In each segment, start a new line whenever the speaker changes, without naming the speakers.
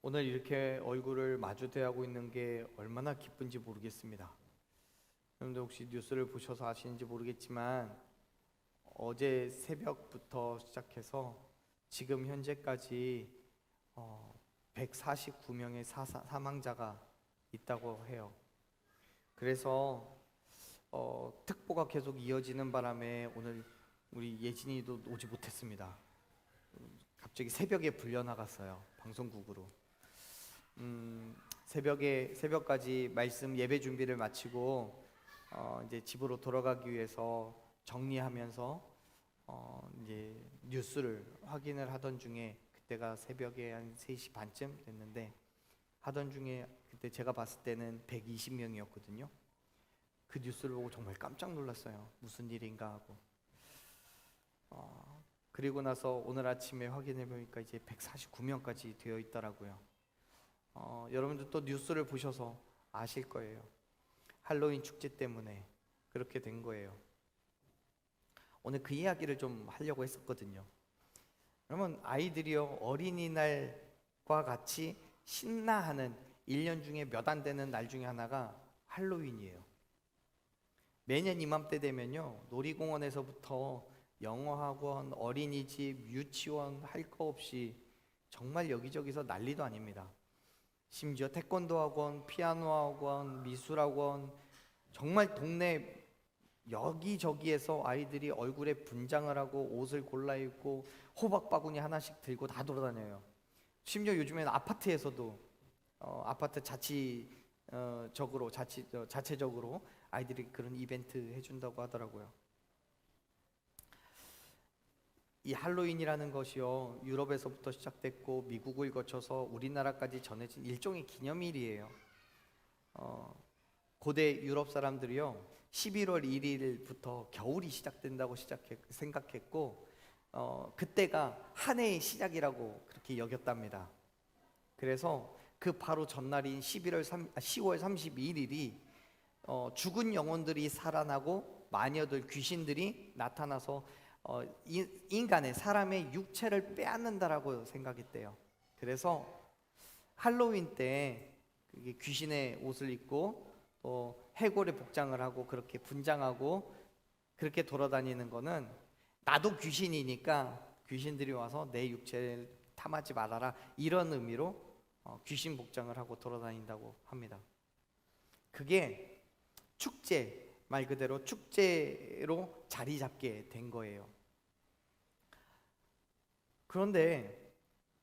오늘 이렇게 얼굴을 마주 대하고 있는 게 얼마나 기쁜지 모르겠습니다. 여러분들 혹시 뉴스를 보셔서 아시는지 모르겠지만 어제 새벽부터 시작해서 지금 현재까지 149명의 사망자가 있다고 해요. 그래서 특보가 계속 이어지는 바람에 오늘 우리 예진이도 오지 못했습니다. 갑자기 새벽에 불려나갔어요, 방송국으로. 새벽까지 말씀 예배 준비를 마치고 이제 집으로 돌아가기 위해서 정리하면서 이제 뉴스를 확인을 하던 중에, 그때가 새벽에 한 3시 반쯤 됐는데, 하던 중에 그때 제가 봤을 때는 120명이었거든요. 그 뉴스를 보고 정말 깜짝 놀랐어요. 무슨 일인가 하고. 그리고 나서 오늘 아침에 확인해 보니까 이제 149명까지 되어 있더라고요. 여러분들 또 뉴스를 보셔서 아실 거예요. 할로윈 축제 때문에 그렇게 된 거예요. 오늘 그 이야기를 좀 하려고 했었거든요. 여러분, 아이들이요, 어린이날과 같이 신나하는 1년 중에 몇 안 되는 날 중에 하나가 할로윈이에요. 매년 이맘때 되면요, 놀이공원에서부터 영어학원, 어린이집, 유치원 할 거 없이 정말 여기저기서 난리도 아닙니다. 심지어 태권도 학원, 피아노 학원, 미술 학원, 정말 동네 여기저기에서 아이들이 얼굴에 분장을 하고 옷을 골라 입고 호박 바구니 하나씩 들고 다 돌아다녀요. 심지어 요즘에는 아파트에서도 아파트 자체적으로 아이들이 그런 이벤트 해준다고 하더라고요. 이 할로윈이라는 것이요, 유럽에서부터 시작됐고 미국을 거쳐서 우리나라까지 전해진 일종의 기념일이에요. 고대 유럽 사람들이요, 11월 1일부터 겨울이 시작된다고 생각했고 그때가 한 해의 시작이라고 그렇게 여겼답니다. 그래서 그 바로 전날인 10월 31일이 죽은 영혼들이 살아나고 마녀들, 귀신들이 나타나서 사람의 육체를 빼앗는다라고 생각했대요. 그래서 할로윈 때 귀신의 옷을 입고 또 해골의 복장을 하고 그렇게 분장하고 그렇게 돌아다니는 거는, 나도 귀신이니까 귀신들이 와서 내 육체를 탐하지 말아라, 이런 의미로 귀신 복장을 하고 돌아다닌다고 합니다. 그게 축제, 말 그대로 축제로 자리 잡게 된 거예요. 그런데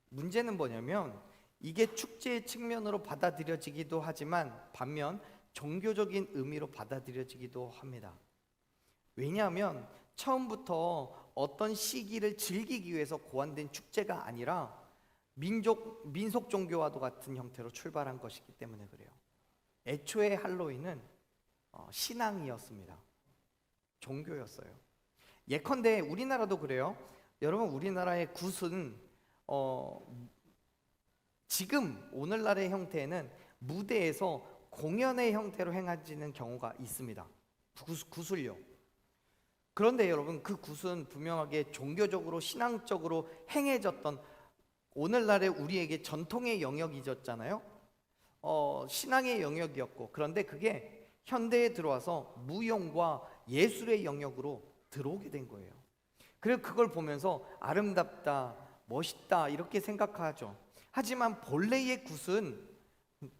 문제는 뭐냐면, 이게 축제의 측면으로 받아들여지기도 하지만 반면 종교적인 의미로 받아들여지기도 합니다. 왜냐하면 처음부터 어떤 시기를 즐기기 위해서 고안된 축제가 아니라 민속 종교와도 같은 형태로 출발한 것이기 때문에 그래요. 애초에 할로윈은 신앙이었습니다. 종교였어요. 예컨대 우리나라도 그래요. 여러분, 우리나라의 굿은 지금 오늘날의 형태는 무대에서 공연의 형태로 행해지는 경우가 있습니다. 굿을요. 그런데 여러분, 그 굿은 분명하게 종교적으로 신앙적으로 행해졌던, 오늘날의 우리에게 전통의 영역이었잖아요. 신앙의 영역이었고, 그런데 그게 현대에 들어와서 무용과 예술의 영역으로 들어오게 된 거예요. 그리고 그걸 보면서 아름답다, 멋있다 이렇게 생각하죠. 하지만 본래의 굿은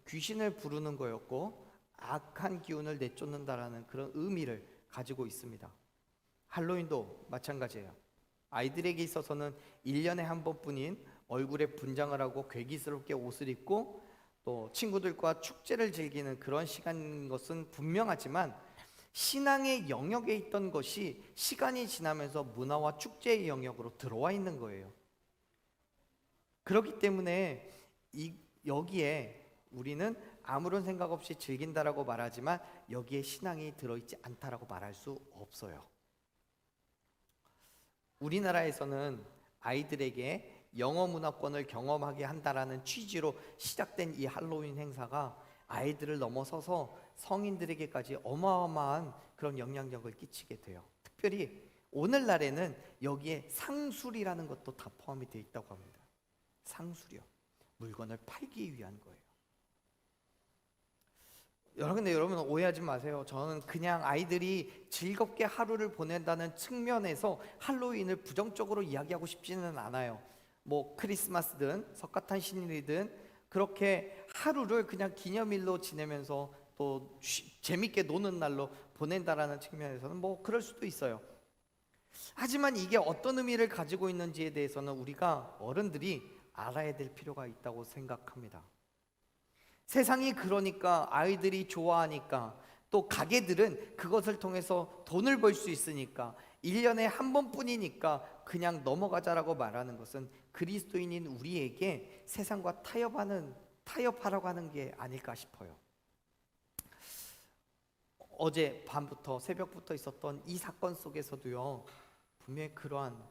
귀신을 부르는 거였고 악한 기운을 내쫓는다라는 그런 의미를 가지고 있습니다. 할로윈도 마찬가지예요. 아이들에게 있어서는 1년에 한 번뿐인 얼굴에 분장을 하고 괴기스럽게 옷을 입고 또 친구들과 축제를 즐기는 그런 시간인 것은 분명하지만, 신앙의 영역에 있던 것이 시간이 지나면서 문화와 축제의 영역으로 들어와 있는 거예요. 그렇기 때문에 여기에 우리는 아무런 생각 없이 즐긴다라고 말하지만 여기에 신앙이 들어있지 않다라고 말할 수 없어요. 우리나라에서는 아이들에게 영어 문화권을 경험하게 한다라는 취지로 시작된 이 할로윈 행사가 아이들을 넘어서서 성인들에게까지 어마어마한 그런 영향력을 끼치게 돼요. 특별히 오늘날에는 여기에 상술이라는 것도 다 포함이 되어 있다고 합니다. 상술이요. 물건을 팔기 위한 거예요. 근데 여러분 오해하지 마세요. 저는 그냥 아이들이 즐겁게 하루를 보낸다는 측면에서 할로윈을 부정적으로 이야기하고 싶지는 않아요. 뭐 크리스마스든 석가탄신일이든 그렇게 하루를 그냥 기념일로 지내면서 또 재밌게 노는 날로 보낸다라는 측면에서는 뭐 그럴 수도 있어요. 하지만 이게 어떤 의미를 가지고 있는지에 대해서는 우리가 어른들이 알아야 될 필요가 있다고 생각합니다. 세상이 그러니까, 아이들이 좋아하니까, 또 가게들은 그것을 통해서 돈을 벌 수 있으니까, 1년에 한 번뿐이니까 그냥 넘어가자라고 말하는 것은 그리스도인인 우리에게 세상과 타협하라고 하는 게 아닐까 싶어요. 어제 밤부터 새벽부터 있었던 이 사건 속에서도요, 분명히 그러한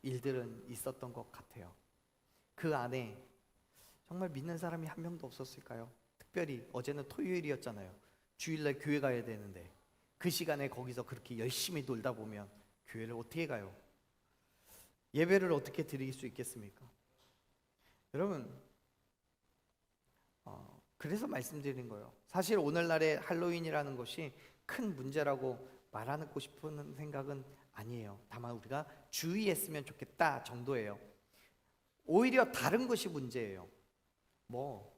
일들은 있었던 것 같아요. 그 안에 정말 믿는 사람이 한 명도 없었을까요? 특별히 어제는 토요일이었잖아요. 주일날 교회 가야 되는데 그 시간에 거기서 그렇게 열심히 놀다 보면 교회를 어떻게 가요? 예배를 어떻게 드릴 수 있겠습니까? 여러분, 그래서 말씀드린 거예요. 사실 오늘날의 할로윈이라는 것이 큰 문제라고 말하고 싶은 생각은 아니에요. 다만 우리가 주의했으면 좋겠다 정도예요. 오히려 다른 것이 문제예요. 뭐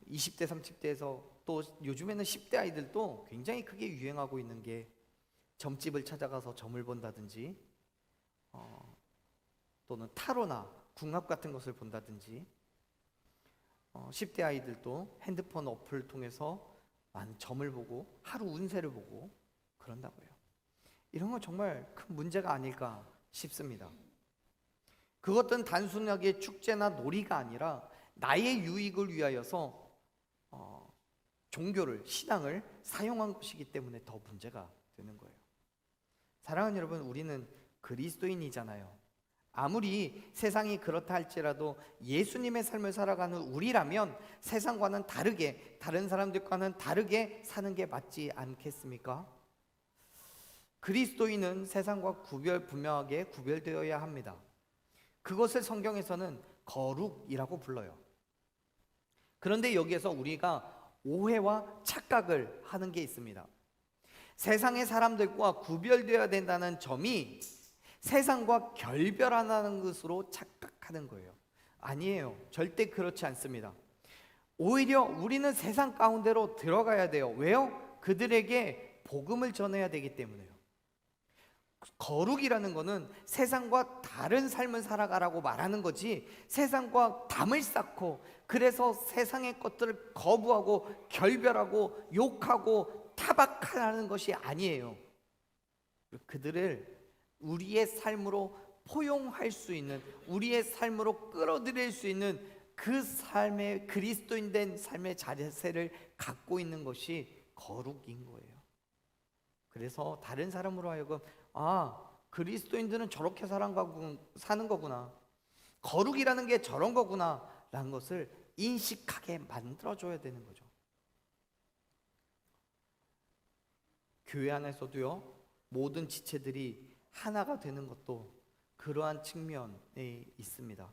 20대 30대에서 또 요즘에는 10대 아이들도 굉장히 크게 유행하고 있는 게 점집을 찾아가서 점을 본다든지 또는 타로나 궁합 같은 것을 본다든지 10대 아이들도 핸드폰 어플을 통해서 많은 점을 보고 하루 운세를 보고 그런다고요. 이런 건 정말 큰 문제가 아닐까 싶습니다. 그것은 단순하게 축제나 놀이가 아니라 나의 유익을 위하여서 종교를, 신앙을 사용한 것이기 때문에 더 문제가 되는 거예요. 사랑하는 여러분, 우리는 그리스도인이잖아요. 아무리 세상이 그렇다 할지라도 예수님의 삶을 살아가는 우리라면 세상과는 다르게, 다른 사람들과는 다르게 사는 게 맞지 않겠습니까? 그리스도인은 세상과 분명하게 구별되어야 합니다. 그것을 성경에서는 거룩이라고 불러요. 그런데 여기에서 우리가 오해와 착각을 하는 게 있습니다. 세상의 사람들과 구별되어야 된다는 점이 세상과 결별하는 것으로 착각하는 거예요. 아니에요. 절대 그렇지 않습니다. 오히려 우리는 세상 가운데로 들어가야 돼요. 왜요? 그들에게 복음을 전해야 되기 때문에요. 거룩이라는 것은 세상과 다른 삶을 살아가라고 말하는 거지, 세상과 담을 쌓고 그래서 세상의 것들을 거부하고 결별하고 욕하고 타박하는 것이 아니에요. 그들을 우리의 삶으로 포용할 수 있는, 우리의 삶으로 끌어들일 수 있는 그 삶의 그리스도인 된 삶의 자세를 갖고 있는 것이 거룩인 거예요. 그래서 다른 사람으로 하여금 그리스도인들은 저렇게 사는 거구나, 거룩이라는 게 저런 거구나 라는 것을 인식하게 만들어줘야 되는 거죠. 교회 안에서도요, 모든 지체들이 하나가 되는 것도 그러한 측면에 있습니다.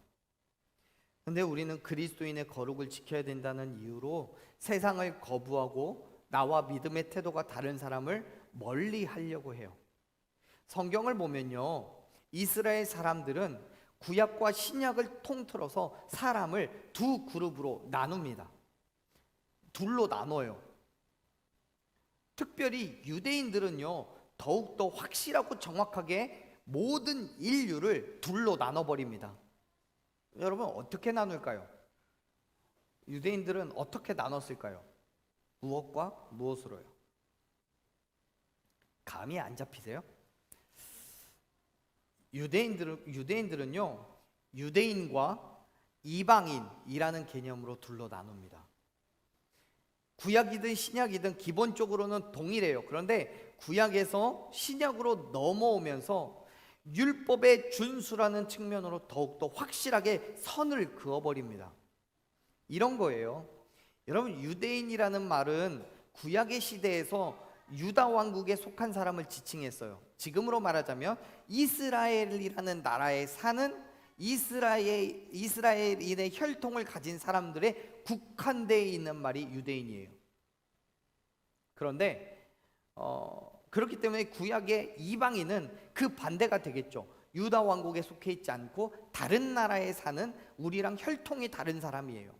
근데 우리는 그리스도인의 거룩을 지켜야 된다는 이유로 세상을 거부하고 나와 믿음의 태도가 다른 사람을 멀리 하려고 해요. 성경을 보면요, 이스라엘 사람들은 구약과 신약을 통틀어서 사람을 두 그룹으로 나눕니다. 둘로 나눠요. 특별히 유대인들은요, 더욱더 확실하고 정확하게 모든 인류를 둘로 나눠버립니다. 여러분, 어떻게 나눌까요? 유대인들은 어떻게 나눴을까요? 무엇과 무엇으로요? 감이 안 잡히세요? 유대인들은요, 유대인과 이방인이라는 개념으로 둘로 나눕니다. 구약이든 신약이든 기본적으로는 동일해요. 그런데 구약에서 신약으로 넘어오면서 율법의 준수라는 측면으로 더욱더 확실하게 선을 그어버립니다. 이런 거예요. 여러분, 유대인이라는 말은 구약의 시대에서 유다 왕국에 속한 사람을 지칭했어요. 지금으로 말하자면 이스라엘이라는 나라에 사는 이스라엘인의 혈통을 가진 사람들의 국한되어 있는 말이 유대인이에요. 그런데 그렇기 때문에 구약의 이방인은 그 반대가 되겠죠. 유다 왕국에 속해 있지 않고 다른 나라에 사는 우리랑 혈통이 다른 사람이에요.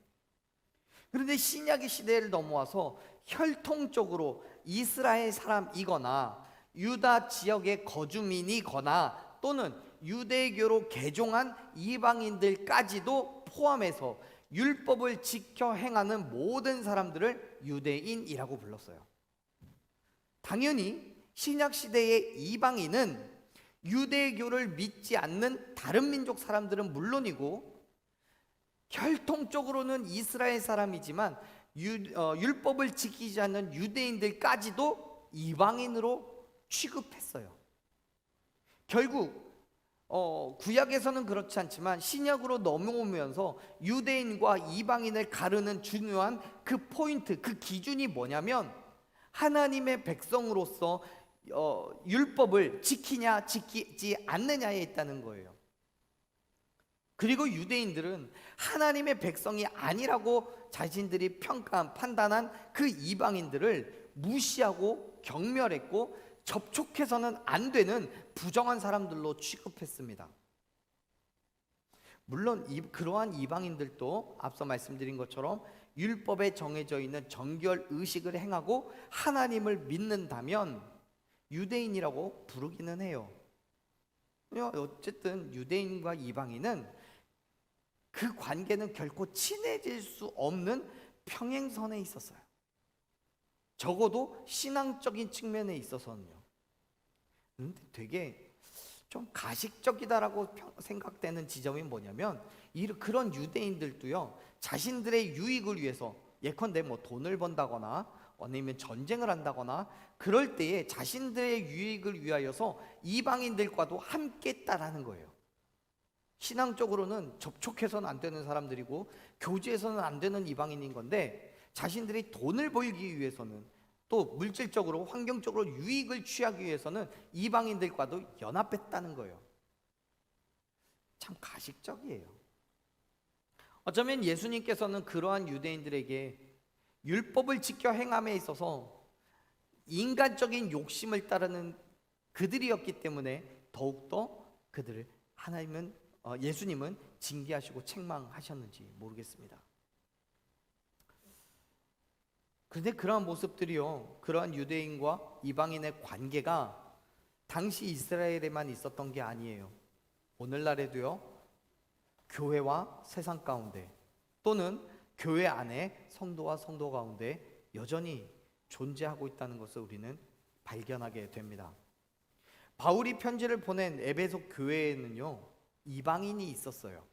그런데 신약의 시대를 넘어와서 혈통적으로 이스라엘 사람이거나 유다 지역의 거주민이거나 또는 유대교로 개종한 이방인들까지도 포함해서 율법을 지켜 행하는 모든 사람들을 유대인이라고 불렀어요. 당연히 신약 시대의 이방인은 유대교를 믿지 않는 다른 민족 사람들은 물론이고 혈통적으로는 이스라엘 사람이지만 율법을 지키지 않는 유대인들까지도 이방인으로 취급했어요. 결국 구약에서는 그렇지 않지만 신약으로 넘어오면서 유대인과 이방인을 가르는 중요한 그 포인트, 그 기준이 뭐냐면 하나님의 백성으로서 율법을 지키냐 지키지 않느냐에 있다는 거예요. 그리고 유대인들은 하나님의 백성이 아니라고 자신들이 판단한 그 이방인들을 무시하고 경멸했고 접촉해서는 안 되는 부정한 사람들로 취급했습니다. 물론 그러한 이방인들도 앞서 말씀드린 것처럼 율법에 정해져 있는 정결 의식을 행하고 하나님을 믿는다면 유대인이라고 부르기는 해요. 어쨌든 유대인과 이방인은 그 관계는 결코 친해질 수 없는 평행선에 있었어요. 적어도 신앙적인 측면에 있어서는요. 그런데 되게 좀 가식적이다라고 생각되는 지점이 뭐냐면 그런 유대인들도요, 자신들의 유익을 위해서 예컨대 뭐 돈을 번다거나 아니면 전쟁을 한다거나 그럴 때에 자신들의 유익을 위하여서 이방인들과도 함께 따라하는 거예요. 신앙적으로는 접촉해서는 안 되는 사람들이고 교제해서는 안 되는 이방인인 건데 자신들이 돈을 벌기 위해서는 또 물질적으로 환경적으로 유익을 취하기 위해서는 이방인들과도 연합했다는 거예요. 참 가식적이에요. 어쩌면 예수님께서는 그러한 유대인들에게 율법을 지켜 행함에 있어서 인간적인 욕심을 따르는 그들이었기 때문에 더욱더 그들을 예수님은 징계하시고 책망하셨는지 모르겠습니다. 그런데 그러한 모습들이요, 그러한 유대인과 이방인의 관계가 당시 이스라엘에만 있었던 게 아니에요. 오늘날에도요, 교회와 세상 가운데 또는 교회 안에 성도와 성도 가운데 여전히 존재하고 있다는 것을 우리는 발견하게 됩니다. 바울이 편지를 보낸 에베소 교회에는요, 이방인이 있었어요.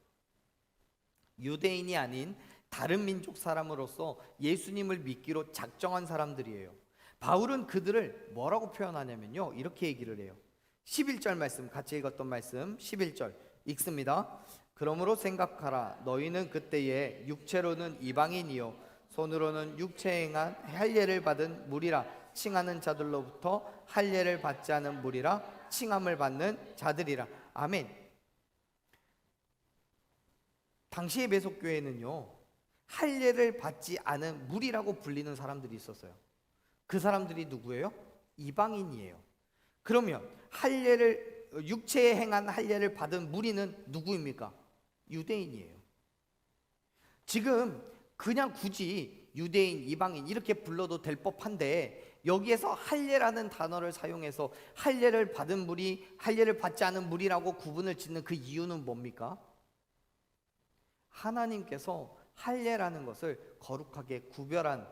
유대인이 아닌 다른 민족 사람으로서 예수님을 믿기로 작정한 사람들이에요. 바울은 그들을 뭐라고 표현하냐면요, 이렇게 얘기를 해요. 11절 말씀, 같이 읽었던 말씀 11절 읽습니다. 그러므로 생각하라. 너희는 그때에 육체로는 이방인이요 손으로는 육체에 행한 할례를 받은 무리라 칭하는 자들로부터 할례를 받지 않은 무리라 칭함을 받는 자들이라. 아멘. 당시 에베소 교회는요, 할례를 받지 않은 무리라고 불리는 사람들이 있었어요. 그 사람들이 누구예요? 이방인이에요. 그러면 육체에 행한 할례를 받은 무리는 누구입니까? 유대인이에요. 지금 그냥 굳이 유대인, 이방인 이렇게 불러도 될 법한데 여기에서 할례라는 단어를 사용해서 할례를 받은 무리, 할례를 받지 않은 무리라고 구분을 짓는 그 이유는 뭡니까? 하나님께서 할례라는 것을 거룩하게 구별한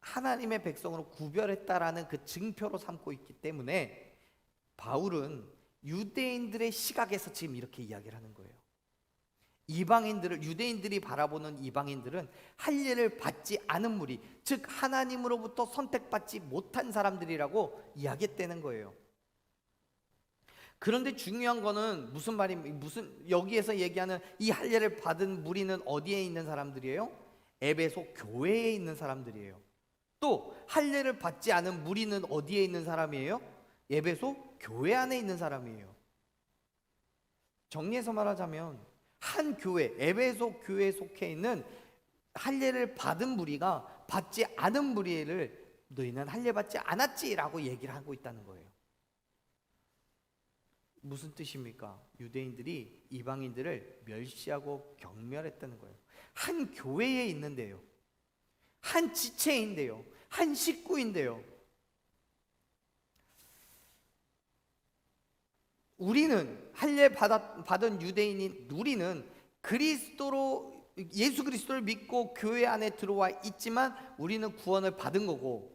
하나님의 백성으로 구별했다라는 그 증표로 삼고 있기 때문에 바울은 유대인들의 시각에서 지금 이렇게 이야기를 하는 거예요. 유대인들이 바라보는 이방인들은 할례를 받지 않은 무리, 즉 하나님으로부터 선택받지 못한 사람들이라고 이야기했다는 거예요. 그런데 중요한 거는 여기에서 얘기하는 이 할례를 받은 무리는 어디에 있는 사람들이에요? 에베소 교회에 있는 사람들이에요. 또 할례를 받지 않은 무리는 어디에 있는 사람이에요? 에베소 교회 안에 있는 사람이에요. 정리해서 말하자면 한 교회, 에베소 교회에 속해 있는 할례를 받은 무리가 받지 않은 무리를 너희는 할례 받지 않았지라고 얘기를 하고 있다는 거예요. 무슨 뜻입니까? 유대인들이 이방인들을 멸시하고 경멸했다는 거예요. 한 교회에 있는데요, 한 지체인데요, 한 식구인데요, 우리는 할례 받은 유대인인 우리는 예수 그리스도를 믿고 교회 안에 들어와 있지만 우리는 구원을 받은 거고,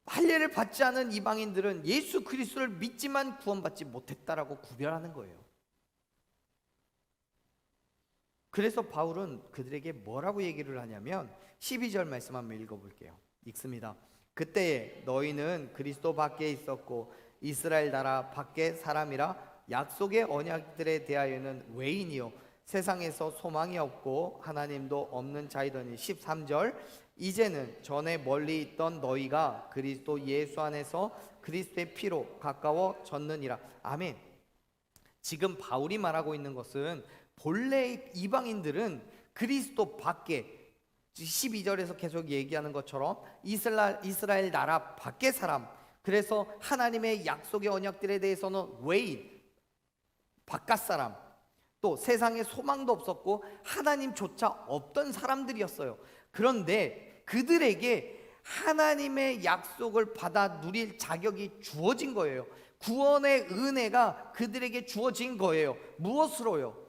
할례를 받지 않은 이방인들은 예수 그리스도를 믿지만 구원받지 못했다라고 구별하는 거예요. 그래서 바울은 그들에게 뭐라고 얘기를 하냐면 12절 말씀 한번 읽어볼게요. 읽습니다. 그때에 너희는 그리스도 밖에 있었고 이스라엘 나라 밖의 사람이라 약속의 언약들에 대하여는 외인이요 세상에서 소망이 없고 하나님도 없는 자이더니. 13절 이제는 전에 멀리 있던 너희가 그리스도 예수 안에서 그리스도의 피로 가까워졌느니라. 아멘. 지금 바울이 말하고 있는 것은 본래 이방인들은 그리스도 밖에, 12절에서 계속 얘기하는 것처럼 이스라엘 나라 밖의 사람, 그래서 하나님의 약속의 언약들에 대해서는 외인, 바깥 사람, 또 세상에 소망도 없었고 하나님조차 없던 사람들이었어요. 그런데 그들에게 하나님의 약속을 받아 누릴 자격이 주어진 거예요. 구원의 은혜가 그들에게 주어진 거예요. 무엇으로요?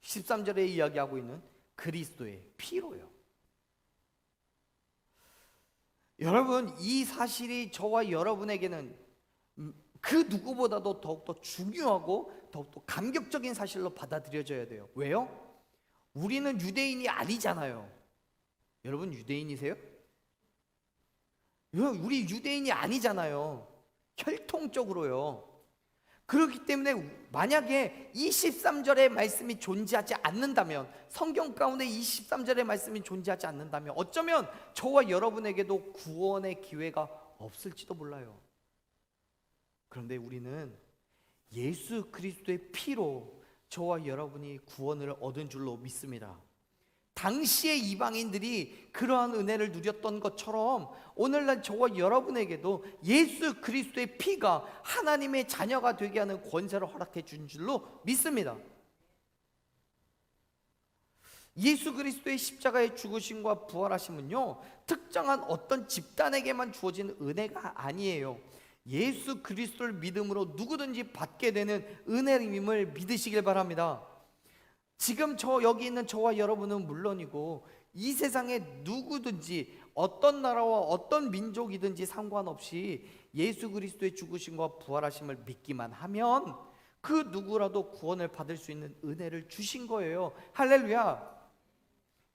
13절에 이야기하고 있는 그리스도의 피로요. 여러분, 이 사실이 저와 여러분에게는 그 누구보다도 더욱더 중요하고 더욱더 감격적인 사실로 받아들여져야 돼요. 왜요? 우리는 유대인이 아니잖아요. 여러분 유대인이세요? 우리 유대인이 아니잖아요. 혈통적으로요. 그렇기 때문에 만약에 23절의 말씀이 존재하지 않는다면, 성경 가운데 23절의 말씀이 존재하지 않는다면 어쩌면 저와 여러분에게도 구원의 기회가 없을지도 몰라요. 그런데 우리는 예수 그리스도의 피로 저와 여러분이 구원을 얻은 줄로 믿습니다. 당시의 이방인들이 그러한 은혜를 누렸던 것처럼 오늘날 저와 여러분에게도 예수 그리스도의 피가 하나님의 자녀가 되게 하는 권세를 허락해 준 줄로 믿습니다. 예수 그리스도의 십자가의 죽으심과 부활하심은요, 특정한 어떤 집단에게만 주어진 은혜가 아니에요. 예수 그리스도를 믿음으로 누구든지 받게 되는 은혜임을 믿으시길 바랍니다. 지금 여기 있는 저와 여러분은 물론이고 이 세상에 누구든지 어떤 나라와 어떤 민족이든지 상관없이 예수 그리스도의 죽으심과 부활하심을 믿기만 하면 그 누구라도 구원을 받을 수 있는 은혜를 주신 거예요. 할렐루야.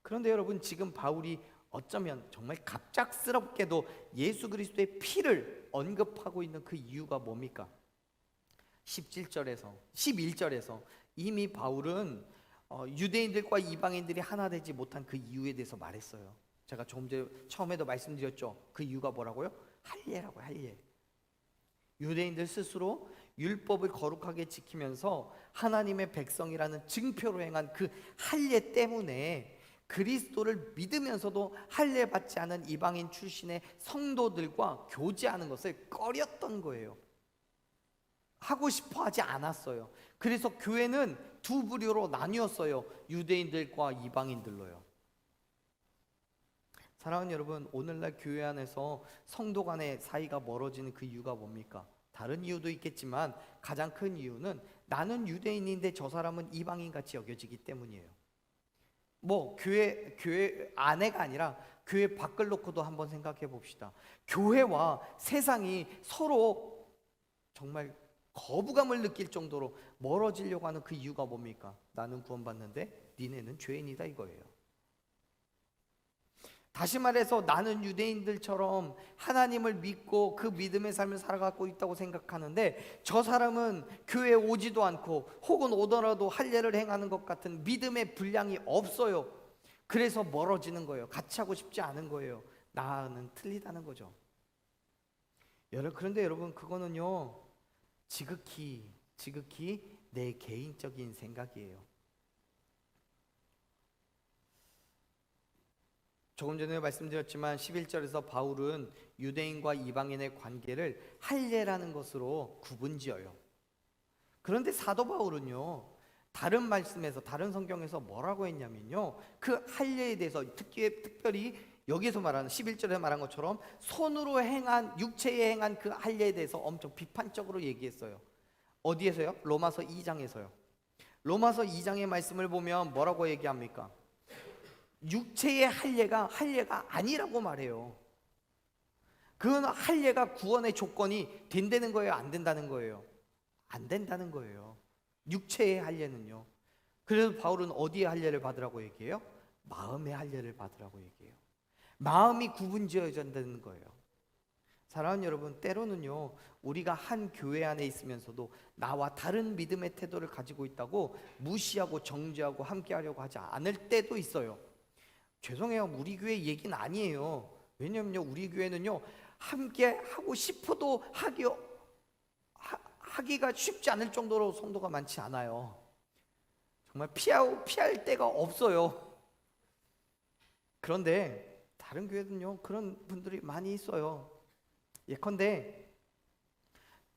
그런데 여러분, 지금 바울이 어쩌면 정말 갑작스럽게도 예수 그리스도의 피를 언급하고 있는 그 이유가 뭡니까? 11절에서 이미 바울은 유대인들과 이방인들이 하나 되지 못한 그 이유에 대해서 말했어요. 제가 조금 전에 처음에도 말씀드렸죠. 그 이유가 뭐라고요? 할례라고요. 할례. 유대인들 스스로 율법을 거룩하게 지키면서 하나님의 백성이라는 증표로 행한 그 할례 때문에 그리스도를 믿으면서도 할례 받지 않은 이방인 출신의 성도들과 교제하는 것을 꺼렸던 거예요. 하고 싶어 하지 않았어요. 그래서 교회는 두 부류로 나뉘었어요. 유대인들과 이방인들로요. 사랑하는 여러분, 오늘날 교회 안에서 성도 간의 사이가 멀어지는 그 이유가 뭡니까? 다른 이유도 있겠지만 가장 큰 이유는 나는 유대인인데 저 사람은 이방인같이 여겨지기 때문이에요. 교회 안에가 아니라 교회 밖을 놓고도 한번 생각해 봅시다. 교회와 세상이 서로 정말 거부감을 느낄 정도로 멀어지려고 하는 그 이유가 뭡니까? 나는 구원받는데 니네는 죄인이다 이거예요. 다시 말해서 나는 유대인들처럼 하나님을 믿고 그 믿음의 삶을 살아가고 있다고 생각하는데 저 사람은 교회에 오지도 않고 혹은 오더라도 할례를 행하는 것 같은 믿음의 분량이 없어요. 그래서 멀어지는 거예요. 같이 하고 싶지 않은 거예요. 나는 틀리다는 거죠. 그런데 여러분, 그거는요 지극히 지극히 내 개인적인 생각이에요. 조금 전에 말씀드렸지만 11절에서 바울은 유대인과 이방인의 관계를 할례라는 것으로 구분지어요. 그런데 사도 바울은요, 다른 말씀에서, 다른 성경에서 뭐라고 했냐면요, 그 할례에 대해서 특별히 여기서 말하는 11절에 말한 것처럼 손으로 행한, 육체에 행한 그 할례에 대해서 엄청 비판적으로 얘기했어요. 어디에서요? 로마서 2장에서요. 로마서 2장의 말씀을 보면 뭐라고 얘기합니까? 육체의 할례가 아니라고 말해요. 그건 할례가 구원의 조건이 된다는 거예요, 안 된다는 거예요? 안 된다는 거예요. 육체의 할례는요. 그래서 바울은 어디에 할례를 받으라고 얘기해요? 마음의 할례를 받으라고 얘기해요. 마음이 구분지어져야 된다는 거예요. 사랑하는 여러분, 때로는요, 우리가 한 교회 안에 있으면서도 나와 다른 믿음의 태도를 가지고 있다고 무시하고 정죄하고 함께하려고 하지 않을 때도 있어요. 죄송해요, 우리 교회 얘기는 아니에요. 왜냐면요, 우리 교회는요, 함께 하고 싶어도 하기가 쉽지 않을 정도로 성도가 많지 않아요. 정말 피할 데가 없어요. 그런데 다른 교회는요, 그런 분들이 많이 있어요. 예컨대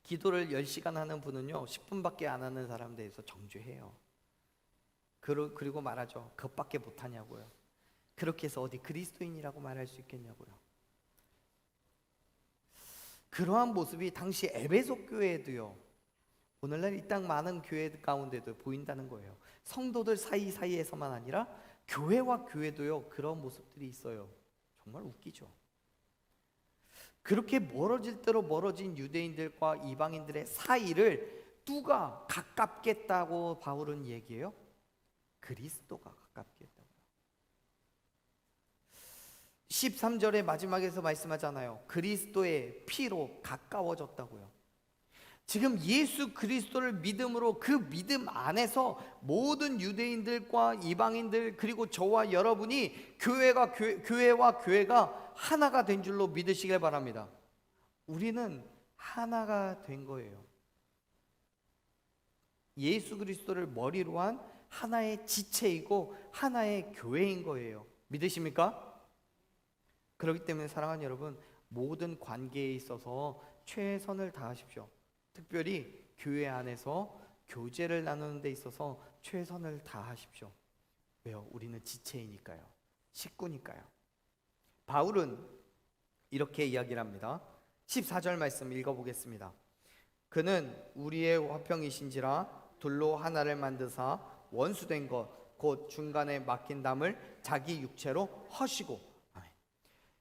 기도를 10시간 하는 분은요, 10분밖에 안 하는 사람 대해서 정죄해요. 그리고 말하죠. 그것밖에 못하냐고요. 그렇게 해서 어디 그리스도인이라고 말할 수 있겠냐고요. 그러한 모습이 당시 에베소 교회에도요, 오늘날 이 땅 많은 교회 가운데도 보인다는 거예요. 성도들 사이에서만 아니라 교회와 교회도요, 그런 모습들이 있어요. 정말 웃기죠. 그렇게 멀어질 대로 멀어진 유대인들과 이방인들의 사이를 누가 가깝게 했다고 바울은 얘기해요? 그리스도가 가깝게 했다고요. 13절의 마지막에서 말씀하잖아요. 그리스도의 피로 가까워졌다고요. 지금 예수 그리스도를 믿음으로, 그 믿음 안에서 모든 유대인들과 이방인들, 그리고 저와 여러분이 교회와 교회가 하나가 된 줄로 믿으시길 바랍니다. 우리는 하나가 된 거예요. 예수 그리스도를 머리로 한 하나의 지체이고 하나의 교회인 거예요. 믿으십니까? 그렇기 때문에 사랑하는 여러분, 모든 관계에 있어서 최선을 다하십시오. 특별히 교회 안에서 교제를 나누는 데 있어서 최선을 다하십시오. 왜요? 우리는 지체이니까요. 식구니까요. 바울은 이렇게 이야기를 합니다. 14절 말씀 읽어보겠습니다. 그는 우리의 화평이신지라 둘로 하나를 만드사 원수된 것 곧 중간에 막힌 담을 자기 육체로 허시고. 아멘.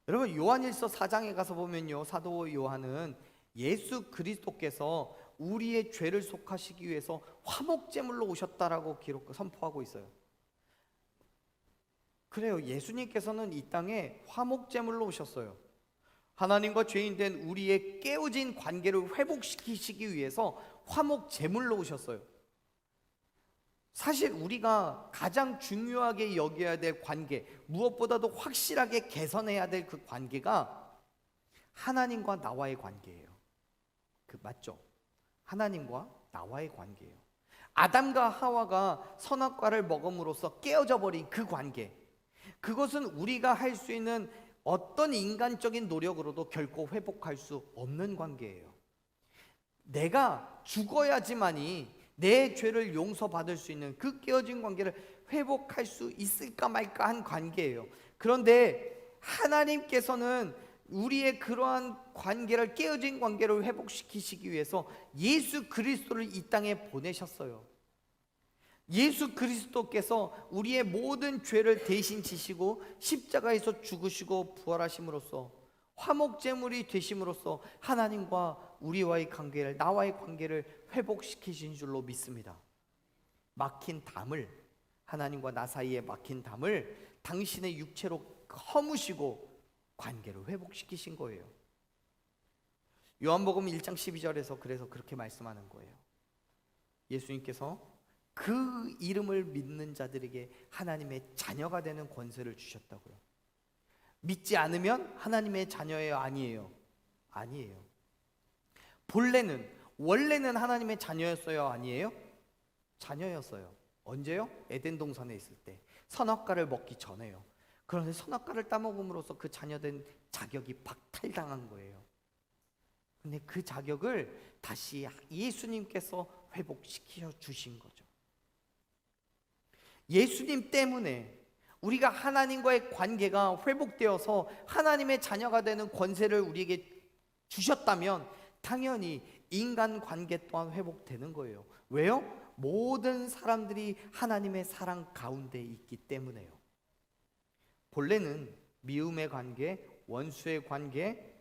여러분, 요한일서 4장에 가서 보면요, 사도 요한은 예수 그리스도께서 우리의 죄를 속하시기 위해서 화목제물로 오셨다라고 선포하고 있어요. 그래요, 예수님께서는 이 땅에 화목제물로 오셨어요. 하나님과 죄인된 우리의 깨어진 관계를 회복시키시기 위해서 화목제물로 오셨어요. 사실 우리가 가장 중요하게 여겨야 될 관계, 무엇보다도 확실하게 개선해야 될 그 관계가 하나님과 나와의 관계예요. 맞죠? 하나님과 나와의 관계예요. 아담과 하와가 선악과를 먹음으로써 깨어져 버린 그 관계, 그것은 우리가 할 수 있는 어떤 인간적인 노력으로도 결코 회복할 수 없는 관계예요. 내가 죽어야지만이 내 죄를 용서받을 수 있는 그 깨어진 관계를 회복할 수 있을까 말까 한 관계예요. 그런데 하나님께서는 우리의 그러한 관계를, 깨어진 관계를 회복시키시기 위해서 예수 그리스도를 이 땅에 보내셨어요. 예수 그리스도께서 우리의 모든 죄를 대신 지시고 십자가에서 죽으시고 부활하심으로써 화목제물이 되심으로써 하나님과 우리와의 관계를, 나와의 관계를 회복시키신 줄로 믿습니다. 막힌 담을, 하나님과 나 사이에 막힌 담을 당신의 육체로 허무시고 관계를 회복시키신 거예요. 요한복음 1장 12절에서 그래서 그렇게 말씀하는 거예요. 예수님께서 그 이름을 믿는 자들에게 하나님의 자녀가 되는 권세를 주셨다고요. 믿지 않으면 하나님의 자녀예요, 아니에요? 아니에요. 본래는 원래는 하나님의 자녀였어요, 아니에요? 자녀였어요. 언제요? 에덴 동산에 있을 때. 선악과를 먹기 전에요. 그런데 선악과를 따먹음으로써 그 자녀된 자격이 박탈당한 거예요. 근데 그 자격을 다시 예수님께서 회복시켜 주신 거죠. 예수님 때문에 우리가 하나님과의 관계가 회복되어서 하나님의 자녀가 되는 권세를 우리에게 주셨다면 당연히 인간 관계 또한 회복되는 거예요. 왜요? 모든 사람들이 하나님의 사랑 가운데 있기 때문에요. 본래는 미움의 관계, 원수의 관계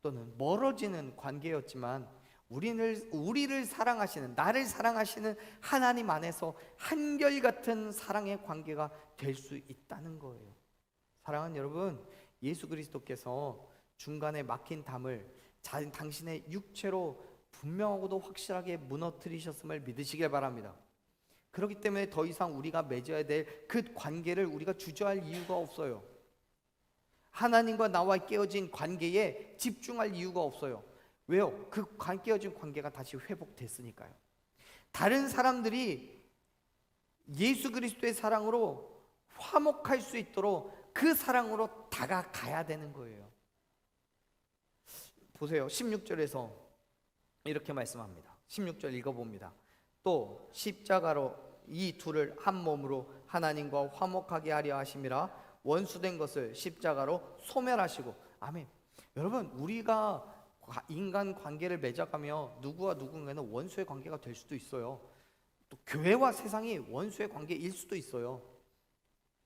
또는 멀어지는 관계였지만 우리를 사랑하시는, 나를 사랑하시는 하나님 안에서 한결같은 사랑의 관계가 될 수 있다는 거예요. 사랑하는 여러분, 예수 그리스도께서 중간에 막힌 담을 당신의 육체로 분명하고도 확실하게 무너뜨리셨음을 믿으시길 바랍니다. 그렇기 때문에 더 이상 우리가 맺어야 될 그 관계를 우리가 주저할 이유가 없어요. 하나님과 나와 깨어진 관계에 집중할 이유가 없어요. 왜요? 그 깨어진 관계가 다시 회복됐으니까요. 다른 사람들이 예수 그리스도의 사랑으로 화목할 수 있도록 그 사랑으로 다가가야 되는 거예요. 보세요. 16절에서 이렇게 말씀합니다. 16절 읽어봅니다. 또 십자가로 이 둘을 한 몸으로 하나님과 화목하게 하려 하심이라 원수된 것을 십자가로 소멸하시고. 아멘. 여러분, 우리가 인간 관계를 맺어가며 누구와 누군가는 원수의 관계가 될 수도 있어요. 또 교회와 세상이 원수의 관계일 수도 있어요.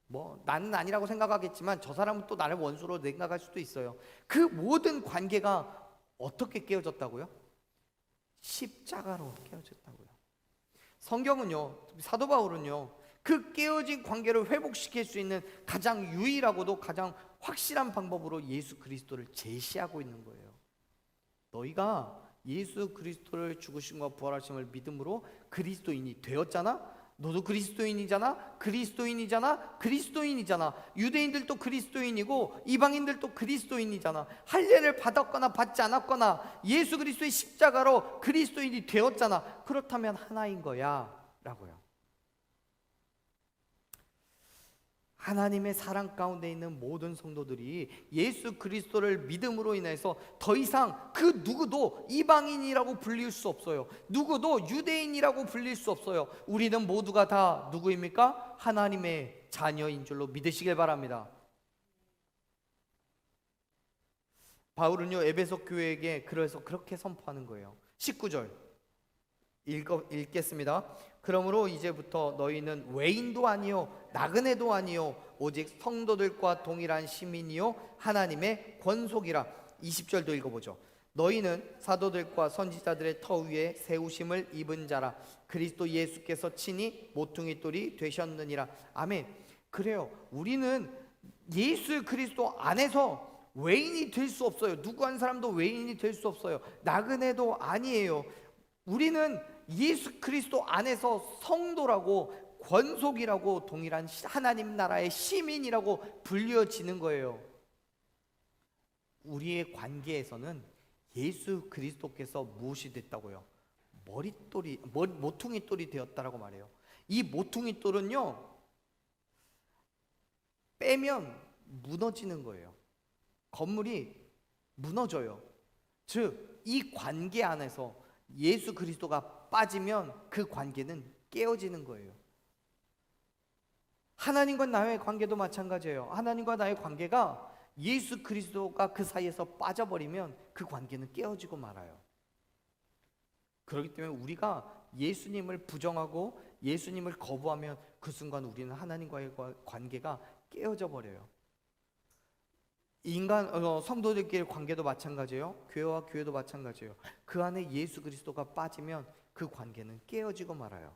뭐 나는 아니라고 생각하겠지만 저 사람은 또 나를 원수로 생각할 수도 있어요. 그 모든 관계가 어떻게 깨어졌다고요? 십자가로 깨어졌다고요. 성경은요, 사도 바울은요, 그 깨어진 관계를 회복시킬 수 있는 가장 유일하고도 가장 확실한 방법으로 예수 그리스도를 제시하고 있는 거예요. 너희가 예수 그리스도를 죽으심과 부활하심을 믿음으로 그리스도인이 되었잖아? 너도 그리스도인이잖아? 그리스도인이잖아? 그리스도인이잖아. 유대인들도 그리스도인이고 이방인들도 그리스도인이잖아. 할례를 받았거나 받지 않았거나 예수 그리스도의 십자가로 그리스도인이 되었잖아. 그렇다면 하나인 거야 라고요. 하나님의 사랑 가운데 있는 모든 성도들이 예수 그리스도를 믿음으로 인해서 더 이상 그 누구도 이방인이라고 불릴 수 없어요. 누구도 유대인이라고 불릴 수 없어요. 우리는 모두가 다 누구입니까? 하나님의 자녀인 줄로 믿으시길 바랍니다. 바울은요, 에베소 교회에게 그래서 그렇게 선포하는 거예요. 19절 읽겠습니다. 그러므로 이제부터 너희는 외인도 아니요 나그네도 아니요 오직 성도들과 동일한 시민이요 하나님의 권속이라. 20절도 읽어보죠. 너희는 사도들과 선지자들의 터 위에 세우심을 입은 자라. 그리스도 예수께서 친히 모퉁이 돌이 되셨느니라. 아멘. 그래요. 우리는 예수 그리스도 안에서 외인이 될 수 없어요. 누구 한 사람도 외인이 될 수 없어요. 나그네도 아니에요. 우리는 예수 그리스도 안에서 성도라고, 권속이라고, 동일한 하나님 나라의 시민이라고 불려지는 거예요. 우리의 관계에서는 예수 그리스도께서 무엇이 됐다고요? 모퉁이 돌이 되었다라고 말해요. 이 모퉁이 돌은요, 빼면 무너지는 거예요. 건물이 무너져요. 즉, 이 관계 안에서 예수 그리스도가 빠지면 그 관계는 깨어지는 거예요. 하나님과 나의 관계도 마찬가지예요. 하나님과 나의 관계가 예수 그리스도가 그 사이에서 빠져버리면 그 관계는 깨어지고 말아요. 그렇기 때문에 우리가 예수님을 부정하고 예수님을 거부하면 그 순간 우리는 하나님과의 관계가 깨어져 버려요. 성도들끼리 관계도 마찬가지예요. 교회와 교회도 마찬가지예요. 그 안에 예수 그리스도가 빠지면 그 관계는 깨어지고 말아요.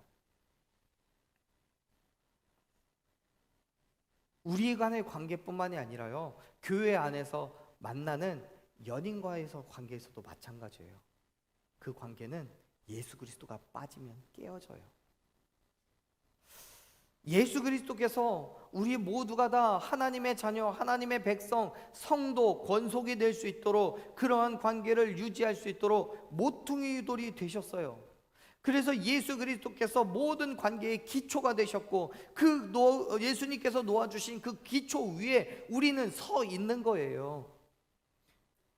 우리 간의 관계뿐만이 아니라요, 교회 안에서 만나는 연인과의 관계에서도 마찬가지예요. 그 관계는 예수 그리스도가 빠지면 깨어져요. 예수 그리스도께서 우리 모두가 다 하나님의 자녀, 하나님의 백성, 성도, 권속이 될 수 있도록 그러한 관계를 유지할 수 있도록 모퉁이 돌이 되셨어요. 그래서 예수 그리스도께서 모든 관계의 기초가 되셨고 예수님께서 놓아주신 그 기초 위에 우리는 서 있는 거예요.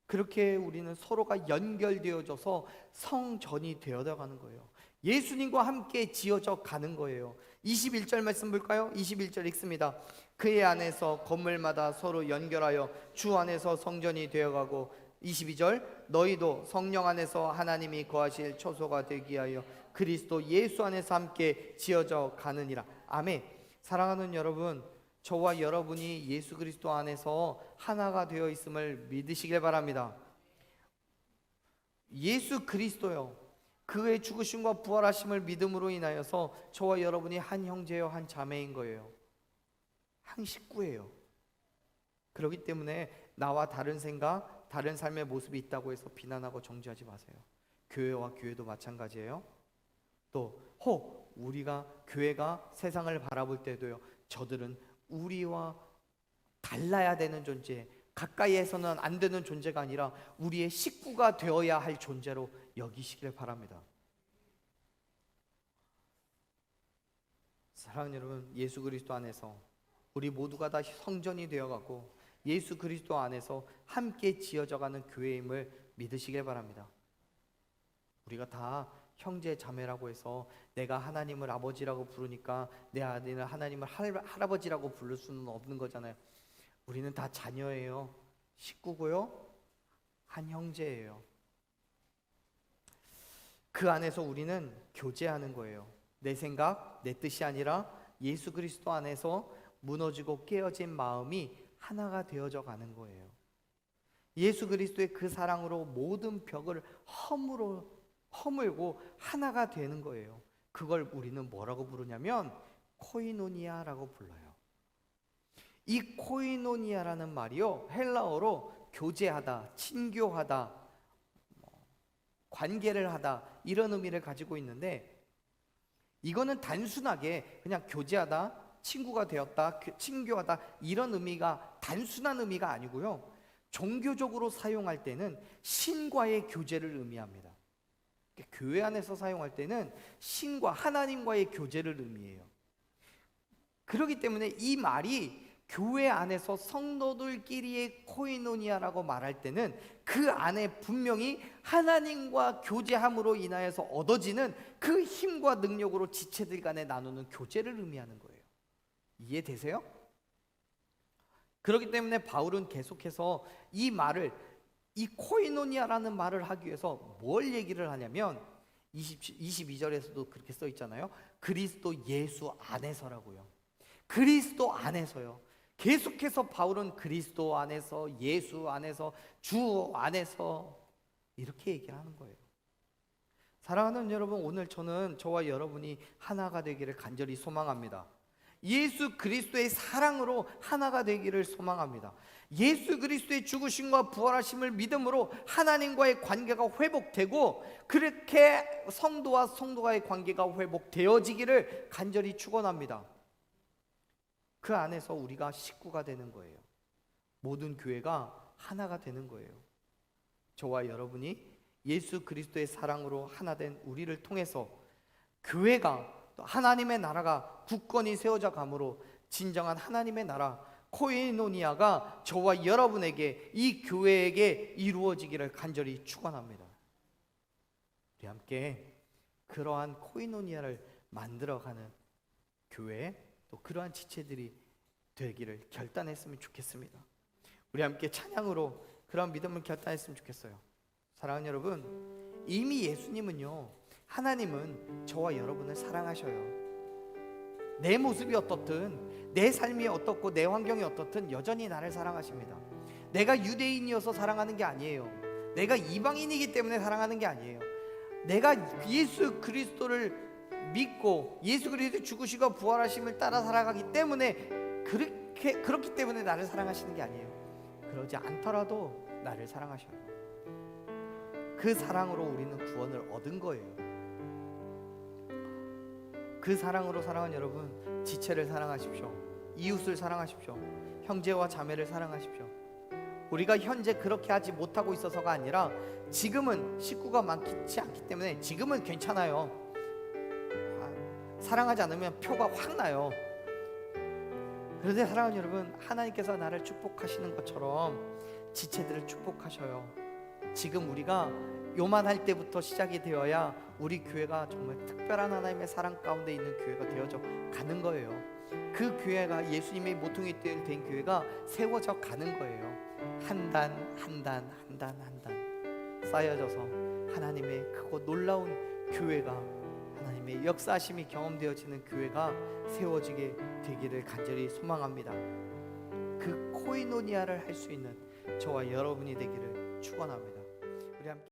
그렇게 우리는 서로가 연결되어져서 성전이 되어가는 거예요. 예수님과 함께 지어져 가는 거예요. 21절 말씀 볼까요? 21절 읽습니다. 그의 안에서 건물마다 서로 연결하여 주 안에서 성전이 되어가고, 22절 너희도 성령 안에서 하나님이 거하실 처소가 되기 위하여 그리스도 예수 안에서 함께 지어져 가느니라. 아멘. 사랑하는 여러분, 저와 여러분이 예수 그리스도 안에서 하나가 되어 있음을 믿으시길 바랍니다. 예수 그리스도요, 그의 죽으심과 부활하심을 믿음으로 인하여서 저와 여러분이 한 형제요 한 자매인 거예요. 한 식구예요. 그렇기 때문에 나와 다른 생각, 다른 삶의 모습이 있다고 해서 비난하고 정죄하지 마세요. 교회와 교회도 마찬가지예요. 또 우리가 교회가 세상을 바라볼 때도요, 저들은 우리와 달라야 되는 존재, 가까이에서는 안 되는 존재가 아니라 우리의 식구가 되어야 할 존재로 여기시길 바랍니다. 사랑하는 여러분, 예수 그리스도 안에서 우리 모두가 다 성전이 되어가고 예수 그리스도 안에서 함께 지어져가는 교회임을 믿으시길 바랍니다. 우리가 다 형제 자매라고 해서 내가 하나님을 아버지라고 부르니까 내 아들은 하나님을 할아버지라고 부를 수는 없는 거잖아요. 우리는 다 자녀예요. 식구고요, 한 형제예요. 그 안에서 우리는 교제하는 거예요. 내 생각, 내 뜻이 아니라 예수 그리스도 안에서 무너지고 깨어진 마음이 하나가 되어져 가는 거예요. 예수 그리스도의 그 사랑으로 모든 벽을 허물고 하나가 되는 거예요. 그걸 우리는 뭐라고 부르냐면 코이노니아라고 불러요. 이 코이노니아라는 말이요, 헬라어로 교제하다, 친교하다, 관계를 하다, 이런 의미를 가지고 있는데, 이거는 단순하게 그냥 교제하다, 친구가 되었다, 친교하다, 이런 의미가 단순한 의미가 아니고요, 종교적으로 사용할 때는 신과의 교제를 의미합니다. 교회 안에서 사용할 때는 신과 하나님과의 교제를 의미해요. 그렇기 때문에 이 말이 교회 안에서 성도들끼리의 코이노니아라고 말할 때는 그 안에 분명히 하나님과 교제함으로 인하여서 얻어지는 그 힘과 능력으로 지체들 간에 나누는 교제를 의미하는 거예요. 이해되세요? 그렇기 때문에 바울은 계속해서 이 말을, 이 코이노니아라는 말을 하기 위해서 뭘 얘기를 하냐면 22절에서도 그렇게 써 있잖아요. 그리스도 예수 안에서라고요. 그리스도 안에서요. 계속해서 바울은 그리스도 안에서, 예수 안에서, 주 안에서 이렇게 얘기하는 거예요. 사랑하는 여러분, 오늘 저와 여러분이 하나가 되기를 간절히 소망합니다. 예수 그리스도의 사랑으로 하나가 되기를 소망합니다. 예수 그리스도의 죽으심과 부활하심을 믿음으로 하나님과의 관계가 회복되고, 그렇게 성도와 성도와의 관계가 회복되어지기를 간절히 축원합니다. 그 안에서 우리가 식구가 되는 거예요. 모든 교회가 하나가 되는 거예요. 저와 여러분이 예수 그리스도의 사랑으로 하나 된 우리를 통해서 교회가, 또 하나님의 나라가 굳건히 세워져 가므로 진정한 하나님의 나라 코이노니아가 저와 여러분에게, 이 교회에게 이루어지기를 간절히 축원합니다. 우리 함께 그러한 코이노니아를 만들어가는 교회, 또 그러한 지체들이 되기를 결단했으면 좋겠습니다. 우리 함께 찬양으로 그러한 믿음을 결단했으면 좋겠어요. 사랑하는 여러분, 이미 예수님은요, 하나님은 저와 여러분을 사랑하셔요. 내 모습이 어떻든, 내 삶이 어떻고 내 환경이 어떻든 여전히 나를 사랑하십니다. 내가 유대인이어서 사랑하는 게 아니에요. 내가 이방인이기 때문에 사랑하는 게 아니에요. 내가 예수 그리스도를 믿고 예수 그리스도의 죽으시고 부활하심을 따라 살아가기 때문에, 그렇기 때문에 나를 사랑하시는 게 아니에요. 그러지 않더라도 나를 사랑하셔요. 그 사랑으로 우리는 구원을 얻은 거예요. 그 사랑으로 사랑하는 여러분, 지체를 사랑하십시오. 이웃을 사랑하십시오. 형제와 자매를 사랑하십시오. 우리가 현재 그렇게 하지 못하고 있어서가 아니라 지금은 식구가 많지 않기 때문에 지금은 괜찮아요. 사랑하지 않으면 표가 확 나요. 그런데 사랑하는 여러분, 하나님께서 나를 축복하시는 것처럼 지체들을 축복하셔요. 지금 우리가 요만할 때부터 시작이 되어야 우리 교회가 정말 특별한 하나님의 사랑 가운데 있는 교회가 되어져 가는 거예요. 그 교회가 예수님의 모퉁이 된 교회가 세워져 가는 거예요. 한 단 한 단 한 단 한 단 쌓여져서 하나님의 크고 놀라운 교회가, 하나님의 역사하심이 경험되어지는 교회가 세워지게 되기를 간절히 소망합니다. 그 코이노니아를 할 수 있는 저와 여러분이 되기를 축원합니다.